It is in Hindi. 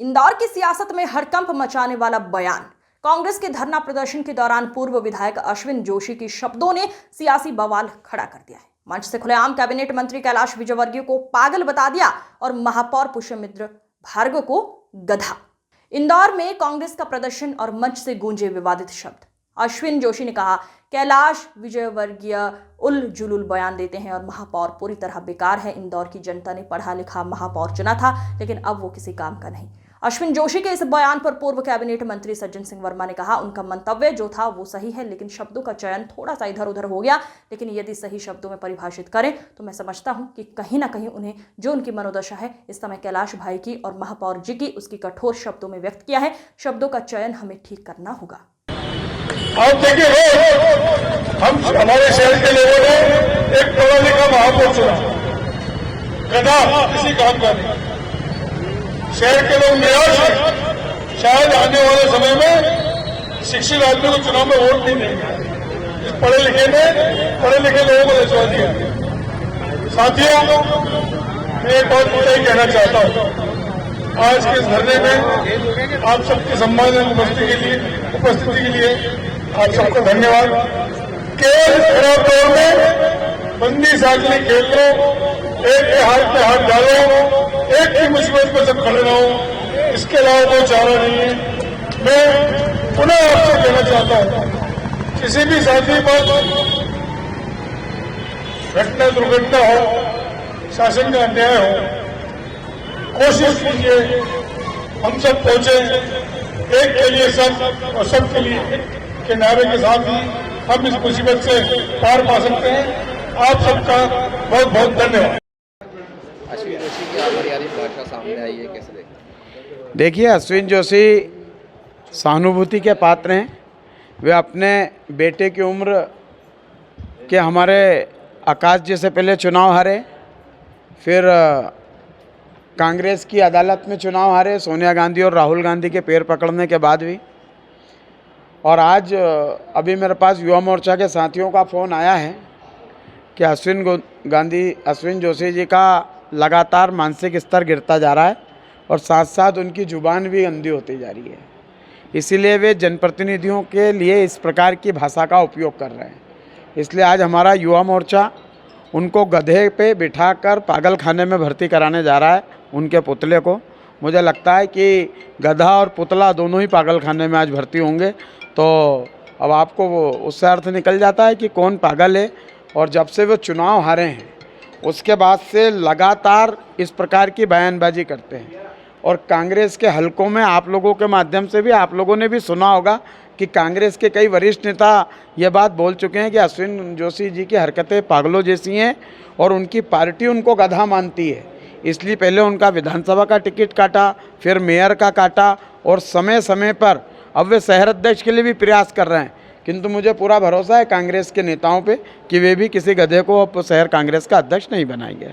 इंदौर की सियासत में हड़कंप मचाने वाला बयान। कांग्रेस के धरना प्रदर्शन के दौरान पूर्व विधायक अश्विन जोशी के शब्दों ने सियासी बवाल खड़ा कर दिया है। मंच से खुलेआम कैबिनेट मंत्री कैलाश विजयवर्गीय को पागल बता दिया और महापौर पुष्यमित्र भार्गव को गधा। इंदौर में कांग्रेस का प्रदर्शन और मंच से गूंजे विवादित शब्द। अश्विन जोशी ने कहा, कैलाश विजयवर्गीय उल जुलूल बयान देते हैं और महापौर पूरी तरह बेकार है। इंदौर की जनता ने पढ़ा लिखा महापौर चुना था, लेकिन अब वो किसी काम का नहीं। अश्विन जोशी के इस बयान पर पूर्व कैबिनेट मंत्री सज्जन सिंह वर्मा ने कहा, उनका मंतव्य जो था वो सही है, लेकिन शब्दों का चयन थोड़ा सा इधर उधर हो गया। लेकिन यदि सही शब्दों में परिभाषित करें तो मैं समझता हूं कि कहीं ना कहीं उन्हें जो उनकी मनोदशा है इस समय कैलाश भाई की और महापौर जी की, उसकी कठोर शब्दों में व्यक्त किया है। शब्दों का चयन हमें ठीक करना होगा। आप देखिए, हम हमारे शहर के लोगों ने एक पढ़ा लिखा महापौर चुना, गधा किसी काम का नहीं। शहर के लोग निराश हैं। शायद आने वाले समय में शिक्षित आदमी को चुनाव में वोट नहीं देंगे। इस पढ़े लिखे लोगों को रिश्वत दिया। साथियों, मैं एक बात मुझे कहना चाहता हूं। आज के इस धरने में आप सबके सम्मान उपस्थिति के लिए आप सबको धन्यवाद। केवल खराब दौर में बंदी साजनी खेल लो, एक के हाथ पे हाथ डालो, एक की मुसीबत में सब खड़े रहो, इसके अलावा कोई चारा नहीं है। मैं पुनः आपसे कहना चाहता हूं, किसी भी साथी पर घटना दुर्घटना हो, शासन का अन्याय हो, कोशिश कीजिए हम सब पहुंचे एक के लिए सब और सब के लिए के नारे के साथ ही हम इस मुसीबत से पार पा सकते हैं। आप सबका बहुत बहुत धन्यवाद। अश्विन जोशी की अपरिहार्य भाषा सामने आई है, कैसे देखते? देखिए, अश्विन जोशी सहानुभूति के पात्र हैं। वे अपने बेटे की उम्र के हमारे आकाश जी से पहले चुनाव हारे, फिर कांग्रेस की अदालत में चुनाव हारे, सोनिया गांधी और राहुल गांधी के पैर पकड़ने के बाद भी। और आज अभी मेरे पास युवा मोर्चा के साथियों का फ़ोन आया है कि अश्विन जोशी जी का लगातार मानसिक स्तर गिरता जा रहा है और साथ साथ उनकी जुबान भी गंदी होती जा रही है। इसीलिए वे जनप्रतिनिधियों के लिए इस प्रकार की भाषा का उपयोग कर रहे हैं। इसलिए आज हमारा युवा मोर्चा उनको गधे पे बिठाकर पागल खाने में भर्ती कराने जा रहा है, उनके पुतले को। मुझे लगता है कि गधा और पुतला दोनों ही पागल खाने में आज भर्ती होंगे। तो अब आपको वो उससे अर्थ निकल जाता है कि कौन पागल है। और जब से वो चुनाव हारे हैं उसके बाद से लगातार इस प्रकार की बयानबाजी करते हैं। और कांग्रेस के हलकों में आप लोगों के माध्यम से भी आप लोगों ने भी सुना होगा कि कांग्रेस के कई वरिष्ठ नेता ये बात बोल चुके हैं कि अश्विन जोशी जी की हरकतें पागलों जैसी हैं और उनकी पार्टी उनको गधा मानती है। इसलिए पहले उनका विधानसभा का टिकट काटा, फिर मेयर का काटा और समय समय पर अब वे शहर अध्यक्ष के लिए भी प्रयास कर रहे हैं। किंतु मुझे पूरा भरोसा है कांग्रेस के नेताओं पे कि वे भी किसी गधे को अब शहर कांग्रेस का अध्यक्ष नहीं बनाएंगे।